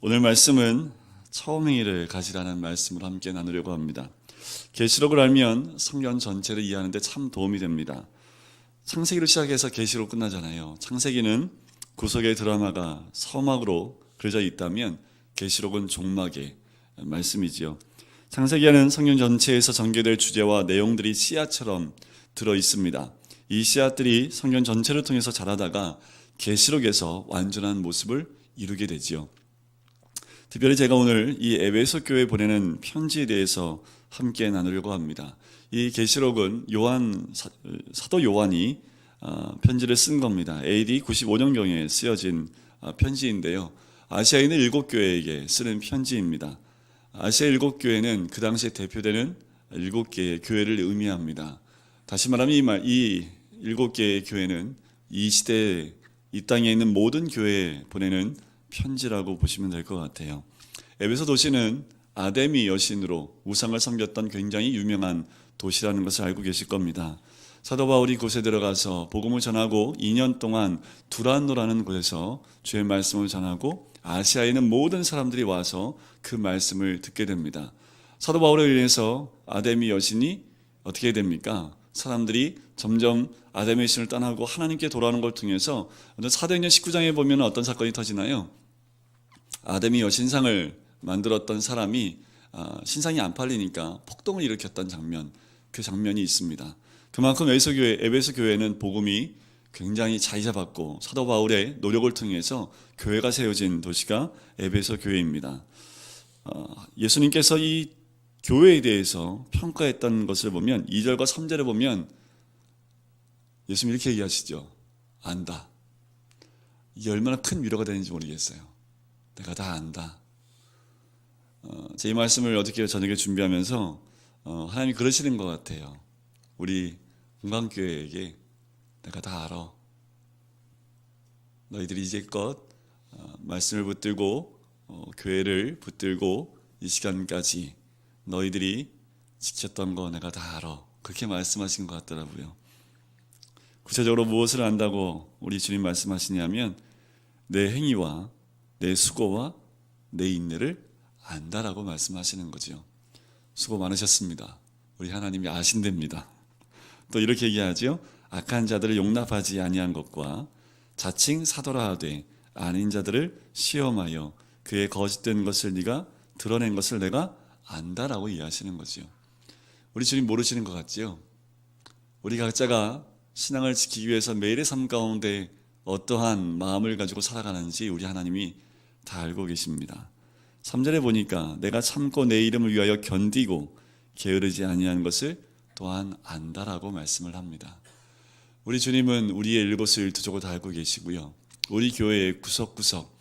오늘 말씀은 처음 행위를 가지라는 말씀을 함께 나누려고 합니다. 계시록을 알면 성경 전체를 이해하는 데 참 도움이 됩니다. 창세기로 시작해서 계시록 끝나잖아요. 창세기는 구속의 드라마가 서막으로 그려져 있다면 계시록은 종막의 말씀이지요. 창세기에는 성경 전체에서 전개될 주제와 내용들이 씨앗처럼 들어 있습니다. 이 씨앗들이 성경 전체를 통해서 자라다가 계시록에서 완전한 모습을 이루게 되지요. 특별히 제가 오늘 이 에베소 교회에 보내는 편지에 대해서 함께 나누려고 합니다. 이 계시록은 사도 요한이 편지를 쓴 겁니다. AD 95년경에 쓰여진 편지인데요. 아시아에 있는 7교회에게 쓰는 편지입니다. 아시아 7교회는 그 당시에 대표되는 7개의 교회를 의미합니다. 다시 말하면 이 7개의 교회는 이 시대에 이 땅에 있는 모든 교회에 보내는 편지라고 보시면 될 것 같아요. 에베소 도시는 아데미 여신으로 우상을 섬겼던 굉장히 유명한 도시라는 것을 알고 계실 겁니다. 사도 바울이 곳에 들어가서 복음을 전하고 2년 동안 두란노라는 곳에서 주의 말씀을 전하고 아시아에 있는 모든 사람들이 와서 그 말씀을 듣게 됩니다. 사도 바울에 의해서 아데미 여신이 어떻게 됩니까? 사람들이 점점 아데미 여신을 떠나고 하나님께 돌아오는 걸 통해서 사도행전 19장에 보면 어떤 사건이 터지나요? 아데미 여신상을 만들었던 사람이 신상이 안 팔리니까 폭동을 일으켰던 장면, 그 장면이 있습니다. 그만큼 에베소 교회는 복음이 굉장히 자리 잡았고 사도 바울의 노력을 통해서 교회가 세워진 도시가 에베소 교회입니다. 예수님께서 이 교회에 대해서 평가했던 것을 보면 2절과 3절에 보면 예수님 이렇게 얘기하시죠. 안다. 이게 얼마나 큰 위로가 되는지 모르겠어요. 내가 다 안다. 제 이 말씀을 어저께 저녁에 준비하면서 하나님이 그러시는 것 같아요. 우리 공강교회에게 내가 다 알아. 너희들이 이제껏 말씀을 붙들고 교회를 붙들고 이 시간까지 너희들이 지켰던 거 내가 다 알아. 그렇게 말씀하신 것 같더라고요. 구체적으로 무엇을 안다고 우리 주님 말씀하시냐면 내 행위와 내 수고와 내 인내를 안다라고 말씀하시는 거죠. 수고 많으셨습니다. 우리 하나님이 아신답니다. 또 이렇게 얘기하죠. 악한 자들을 용납하지 아니한 것과 자칭 사도라 하되 아닌 자들을 시험하여 그의 거짓된 것을 네가 드러낸 것을 내가 안다라고 이해하시는 거죠. 우리 주님 모르시는 것 같지요? 우리 각자가 신앙을 지키기 위해서 매일의 삶 가운데 어떠한 마음을 가지고 살아가는지 우리 하나님이 다 알고 계십니다. 3절에 보니까 내가 참고 내 이름을 위하여 견디고 게으르지 아니한 것을 또한 안다라고 말씀을 합니다. 우리 주님은 우리의 일거수일투족을 다 알고 계시고요. 우리 교회의 구석구석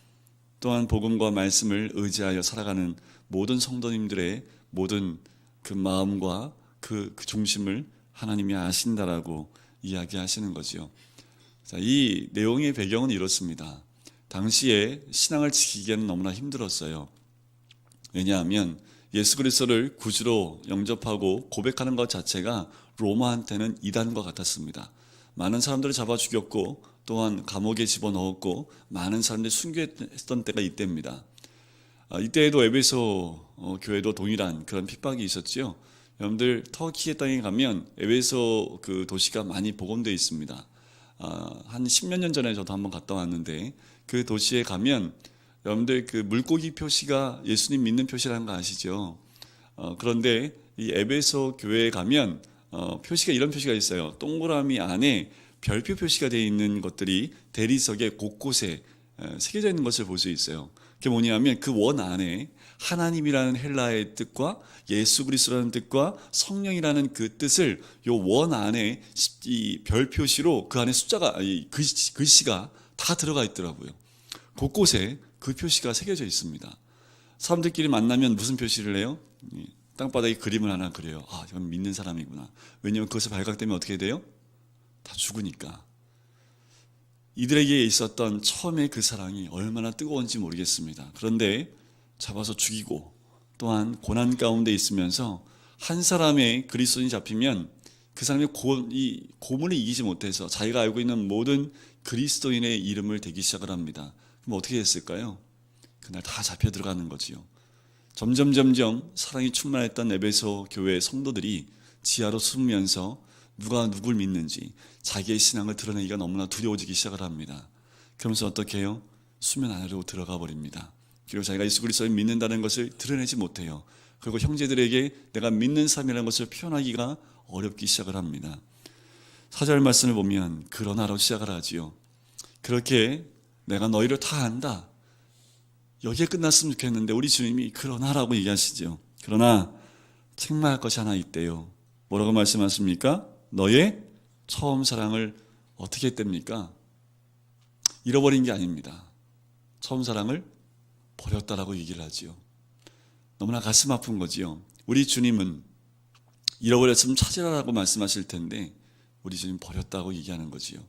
또한 복음과 말씀을 의지하여 살아가는 모든 성도님들의 모든 그 마음과 그 중심을 하나님이 아신다라고 이야기하시는 거죠. 자, 이 내용의 배경은 이렇습니다. 당시에 신앙을 지키기에는 너무나 힘들었어요. 왜냐하면 예수 그리스도를 구주로 영접하고 고백하는 것 자체가 로마한테는 이단과 같았습니다. 많은 사람들을 잡아 죽였고 또한 감옥에 집어넣었고 많은 사람들이 순교했던 때가 이때입니다. 이때에도 에베소 교회도 동일한 그런 핍박이 있었지요. 여러분들 터키의 땅에 가면 에베소 그 도시가 많이 복원되어 있습니다. 한 10몇 년 전에 저도 한번 갔다 왔는데 그 도시에 가면 여러분들 그 물고기 표시가 예수님 믿는 표시라는 거 아시죠? 그런데 이 에베소 교회에 가면 표시가 이런 표시가 있어요. 동그라미 안에 별표 표시가 되어 있는 것들이 대리석의 곳곳에 새겨져 있는 것을 볼 수 있어요. 그게 뭐냐면 그 원 안에 하나님이라는 헬라의 뜻과 예수 그리스도라는 뜻과 성령이라는 그 뜻을 요 원 안에 이 별 표시로 그 안에 숫자가 글씨가 다 들어가 있더라고요. 곳곳에 그 표시가 새겨져 있습니다. 사람들끼리 만나면 무슨 표시를 해요? 땅바닥에 그림을 하나 그려요. 아, 이건 믿는 사람이구나. 왜냐하면 그것을 발각되면 어떻게 돼요? 다 죽으니까. 이들에게 있었던 처음에 그 사랑이 얼마나 뜨거운지 모르겠습니다. 그런데 잡아서 죽이고 또한 고난 가운데 있으면서 한 사람의 그리스도인이 잡히면 그 사람이 고문을 이기지 못해서 자기가 알고 있는 모든 그리스도인의 이름을 대기 시작을 합니다. 그럼 어떻게 됐을까요? 그날 다 잡혀 들어가는 거지요. 점점 사랑이 충만했던 에베소 교회 성도들이 지하로 숨으면서 누가 누굴 믿는지 자기의 신앙을 드러내기가 너무나 두려워지기 시작을 합니다. 그러면서 어떻게 해요? 수면 안으로 들어가 버립니다. 그리고 자기가 예수 그리스도를 믿는다는 것을 드러내지 못해요. 그리고 형제들에게 내가 믿는 삶이라는 것을 표현하기가 어렵기 시작을 합니다. 4절 말씀을 보면 그러나로 시작을 하지요. 그렇게 내가 너희를 다 안다. 여기에 끝났으면 좋겠는데 우리 주님이 그러나라고 얘기하시죠. 그러나 책망할 것이 하나 있대요. 뭐라고 말씀하십니까? 너의 처음 사랑을 어떻게 했답니까? 잃어버린 게 아닙니다. 처음 사랑을 버렸다라고 얘기를 하지요. 너무나 가슴 아픈 거지요. 우리 주님은 잃어버렸으면 찾으라고 말씀하실 텐데 우리 주님 버렸다고 얘기하는 거지요.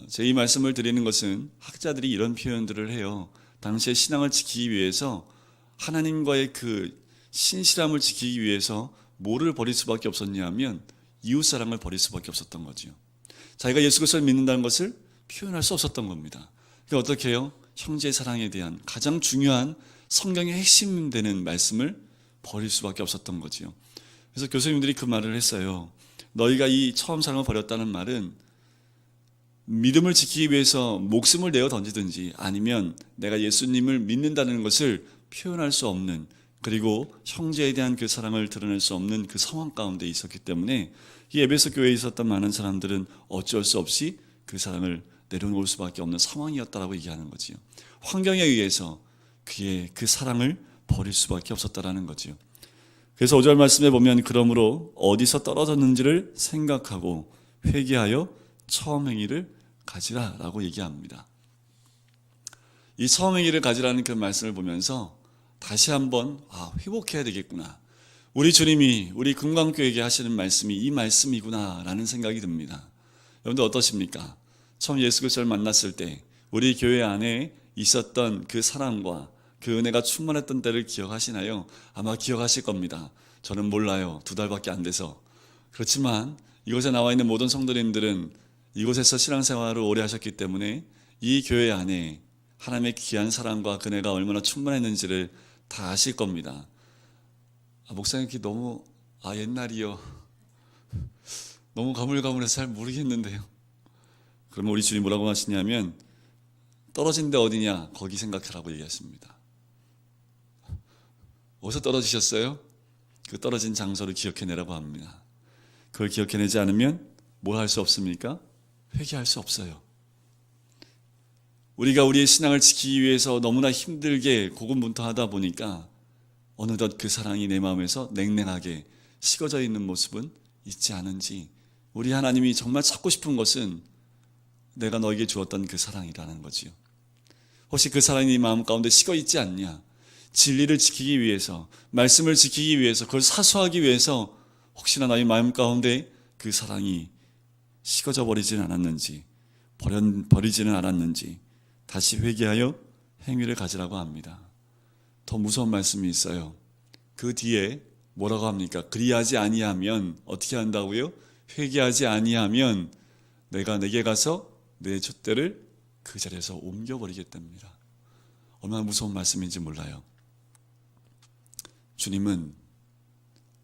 제 이 말씀을 드리는 것은 학자들이 이런 표현들을 해요. 당시의 신앙을 지키기 위해서 하나님과의 그 신실함을 지키기 위해서 뭐를 버릴 수밖에 없었냐면 이웃사랑을 버릴 수밖에 없었던 거죠. 자기가 예수 그리스도를 믿는다는 것을 표현할 수 없었던 겁니다. 그러니까 어떻게 해요? 형제 사랑에 대한 가장 중요한 성경의 핵심 되는 말씀을 버릴 수밖에 없었던 거죠. 그래서 교수님들이 그 말을 했어요. 너희가 이 처음 사랑을 버렸다는 말은 믿음을 지키기 위해서 목숨을 내어 던지든지 아니면 내가 예수님을 믿는다는 것을 표현할 수 없는, 그리고 형제에 대한 그 사랑을 드러낼 수 없는 그 상황 가운데 있었기 때문에 이 에베소 교회에 있었던 많은 사람들은 어쩔 수 없이 그 사랑을 내려놓을 수밖에 없는 상황이었다라고 얘기하는 거지요. 환경에 의해서 그의 그 사랑을 버릴 수밖에 없었다라는 거지요. 그래서 5절 말씀에 보면 그러므로 어디서 떨어졌는지를 생각하고 회개하여 처음 행위를 가지라라고 얘기합니다. 이 처음 행위를 가지라는 그 말씀을 보면서 다시 한번 회복해야 되겠구나. 우리 주님이 우리 금강교회에게 하시는 말씀이 이 말씀이구나라는 생각이 듭니다. 여러분들 어떠십니까? 처음 예수 그리스도를 만났을 때 우리 교회 안에 있었던 그 사랑과 그 은혜가 충만했던 때를 기억하시나요? 아마 기억하실 겁니다. 저는 몰라요. 2달밖에 안 돼서. 그렇지만 이곳에 나와 있는 모든 성도님들은 이곳에서 신앙생활을 오래 하셨기 때문에 이 교회 안에 하나님의 귀한 사랑과 은혜가 얼마나 충만했는지를 다 아실 겁니다. 목사님 이렇게 너무 옛날이요. 너무 가물가물해서 잘 모르겠는데요. 그러면 우리 주님 뭐라고 하시냐면 떨어진 데 어디냐? 거기 생각하라고 얘기하십니다. 어디서 떨어지셨어요? 그 떨어진 장소를 기억해내라고 합니다. 그걸 기억해내지 않으면 뭘 할 수 없습니까? 회개할 수 없어요. 우리가 우리의 신앙을 지키기 위해서 너무나 힘들게 고군분투하다 보니까 어느덧 그 사랑이 내 마음에서 냉랭하게 식어져 있는 모습은 있지 않은지, 우리 하나님이 정말 찾고 싶은 것은 내가 너에게 주었던 그 사랑이라는 거지요. 혹시 그 사랑이 네 마음 가운데 식어 있지 않냐? 진리를 지키기 위해서, 말씀을 지키기 위해서, 그걸 사수하기 위해서 혹시나 나의 마음 가운데 그 사랑이 식어져 버리지는 않았는지, 버리지는 않았는지 다시 회개하여 행위를 가지라고 합니다. 더 무서운 말씀이 있어요. 그 뒤에 뭐라고 합니까? 그리하지 아니하면 어떻게 한다고요? 회개하지 아니하면 내가 내게 가서 내 촛대를 그 자리에서 옮겨버리겠답니다. 얼마나 무서운 말씀인지 몰라요. 주님은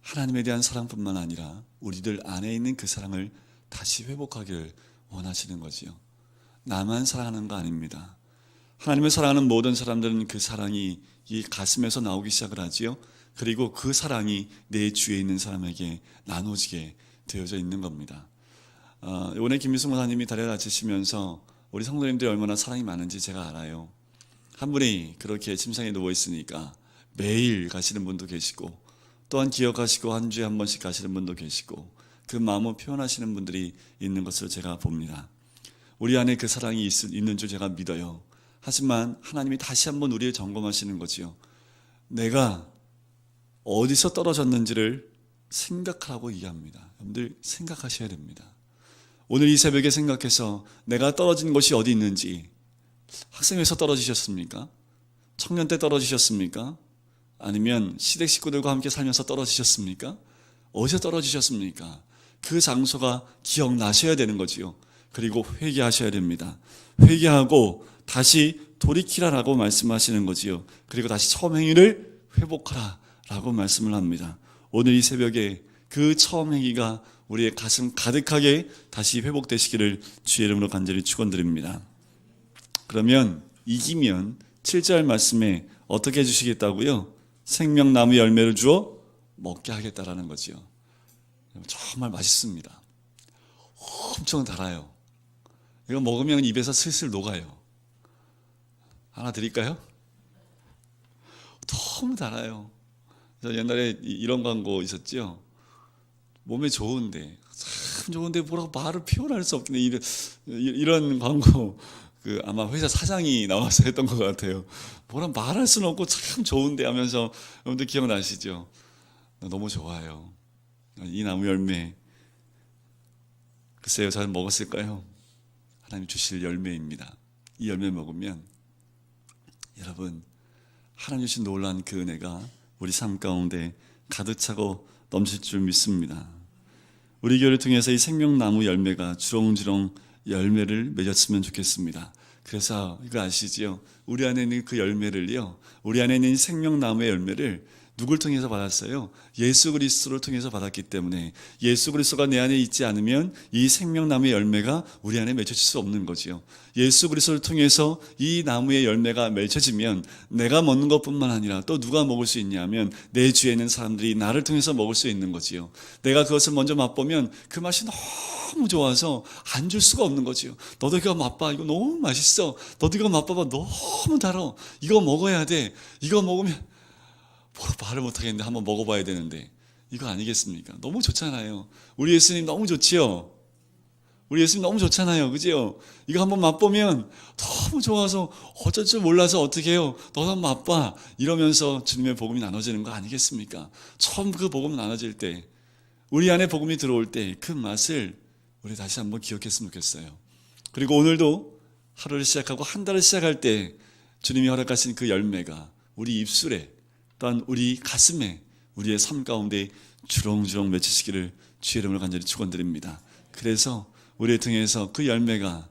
하나님에 대한 사랑뿐만 아니라 우리들 안에 있는 그 사랑을 다시 회복하기를 원하시는 거지요. 나만 사랑하는 거 아닙니다. 하나님을 사랑하는 모든 사람들은 그 사랑이 이 가슴에서 나오기 시작을 하지요. 그리고 그 사랑이 내 주위에 있는 사람에게 나눠지게 되어져 있는 겁니다. 이번에 김미숙 목사님이 다리를 다치시면서 우리 성도님들이 얼마나 사랑이 많은지 제가 알아요. 한 분이 그렇게 침상에 누워 있으니까 매일 가시는 분도 계시고, 또한 기억하시고 한 주에 한 번씩 가시는 분도 계시고, 그 마음을 표현하시는 분들이 있는 것을 제가 봅니다. 우리 안에 그 사랑이 있는 줄 제가 믿어요. 하지만 하나님이 다시 한번 우리를 점검하시는 거지요. 내가 어디서 떨어졌는지를 생각하라고 얘기합니다. 여러분들 생각하셔야 됩니다. 오늘 이 새벽에 생각해서 내가 떨어진 곳이 어디 있는지. 학생회에서 떨어지셨습니까? 청년 때 떨어지셨습니까? 아니면 시댁 식구들과 함께 살면서 떨어지셨습니까? 어디서 떨어지셨습니까? 그 장소가 기억나셔야 되는 거지요. 그리고 회개하셔야 됩니다. 회개하고 다시 돌이키라라고 말씀하시는 거지요. 그리고 다시 처음 행위를 회복하라라고 말씀을 합니다. 오늘 이 새벽에 그 처음 행위가 우리의 가슴 가득하게 다시 회복되시기를 주의 이름으로 간절히 축원드립니다. 그러면 이기면 7절 말씀에 어떻게 해주시겠다고요? 생명나무 열매를 주어 먹게 하겠다라는 거지요. 정말 맛있습니다. 엄청 달아요. 이거 먹으면 입에서 슬슬 녹아요. 하나 드릴까요? 너무 달아요. 옛날에 이런 광고 있었죠. 몸에 좋은데, 참 좋은데 뭐라고 말을 표현할 수 없겠네. 이런 광고 아마 회사 사장이 나와서 했던 것 같아요. 뭐라 말할 수는 없고 참 좋은데 하면서, 여러분들 기억나시죠? 너무 좋아요. 이 나무 열매, 글쎄요, 잘 먹었을까요? 하나님 주실 열매입니다. 이 열매 먹으면 여러분, 하나님 주신 놀라운 그 은혜가 우리 삶 가운데 가득 차고 넘칠 줄 믿습니다. 우리 교회를 통해서 이 생명나무 열매가 주렁주렁 열매를 맺었으면 좋겠습니다. 그래서 이거 아시지요? 우리 안에 있는 그 열매를요, 우리 안에 있는 생명나무의 열매를 누굴 통해서 받았어요? 예수 그리스도를 통해서 받았기 때문에 예수 그리스도가 내 안에 있지 않으면 이 생명나무의 열매가 우리 안에 맺혀질 수 없는 거지요. 예수 그리스도를 통해서 이 나무의 열매가 맺혀지면 내가 먹는 것뿐만 아니라 또 누가 먹을 수 있냐면 내 주위에 있는 사람들이 나를 통해서 먹을 수 있는 거지요. 내가 그것을 먼저 맛보면 그 맛이 너무 좋아서 안 줄 수가 없는 거지요. 너도 이거 맛봐. 이거 너무 맛있어. 너도 이거 맛봐봐. 너무 달아. 이거 먹어야 돼. 이거 먹으면 뭐라 말을 못하겠는데 한번 먹어봐야 되는데, 이거 아니겠습니까? 너무 좋잖아요. 우리 예수님 너무 좋지요. 우리 예수님 너무 좋잖아요. 그죠? 이거 한번 맛보면 너무 좋아서 어쩔 줄 몰라서 어떻게 해요? 너도 한번 맛봐. 이러면서 주님의 복음이 나눠지는 거 아니겠습니까? 처음 그 복음 나눠질 때, 우리 안에 복음이 들어올 때 그 맛을 우리 다시 한번 기억했으면 좋겠어요. 그리고 오늘도 하루를 시작하고 한 달을 시작할 때 주님이 허락하신 그 열매가 우리 입술에, 또한 우리 가슴에, 우리의 삶 가운데 주렁주렁 맺히시기를 주의 이름으로 간절히 축원드립니다. 그래서 우리를 통해서 그 열매가,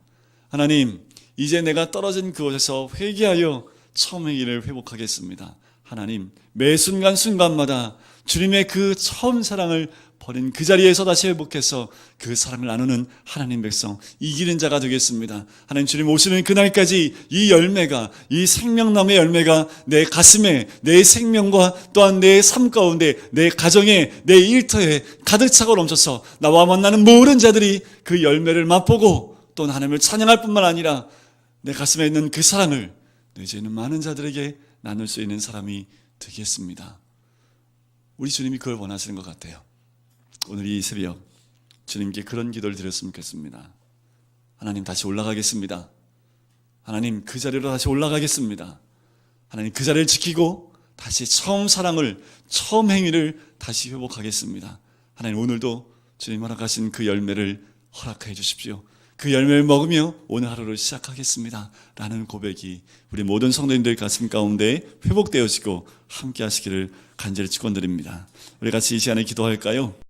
하나님 이제 내가 떨어진 그곳에서 회개하여 처음 행위를 회복하겠습니다. 하나님 매 순간순간마다 주님의 그 처음 사랑을 버린 그 자리에서 다시 회복해서 그 사랑을 나누는 하나님 백성, 이기는 자가 되겠습니다. 하나님 주님 오시는 그날까지 이 열매가, 이 생명나무의 열매가 내 가슴에, 내 생명과 또한 내 삶 가운데, 내 가정에, 내 일터에 가득 차고 넘쳐서 나와 만나는 모든 자들이 그 열매를 맛보고 또 하나님을 찬양할 뿐만 아니라 내 가슴에 있는 그 사랑을 이제 있는 많은 자들에게 나눌 수 있는 사람이 되겠습니다. 우리 주님이 그걸 원하시는 것 같아요. 오늘 이 새벽 주님께 그런 기도를 드렸으면 좋겠습니다. 하나님 다시 올라가겠습니다. 하나님 그 자리로 다시 올라가겠습니다. 하나님 그 자리를 지키고 다시 처음 사랑을, 처음 행위를 다시 회복하겠습니다. 하나님 오늘도 주님 허락하신 그 열매를 허락해 주십시오. 그 열매를 먹으며 오늘 하루를 시작하겠습니다 라는 고백이 우리 모든 성도님들 가슴 가운데 회복되어지고 함께 하시기를 간절히 축원드립니다. 우리 같이 이 시간에 기도할까요?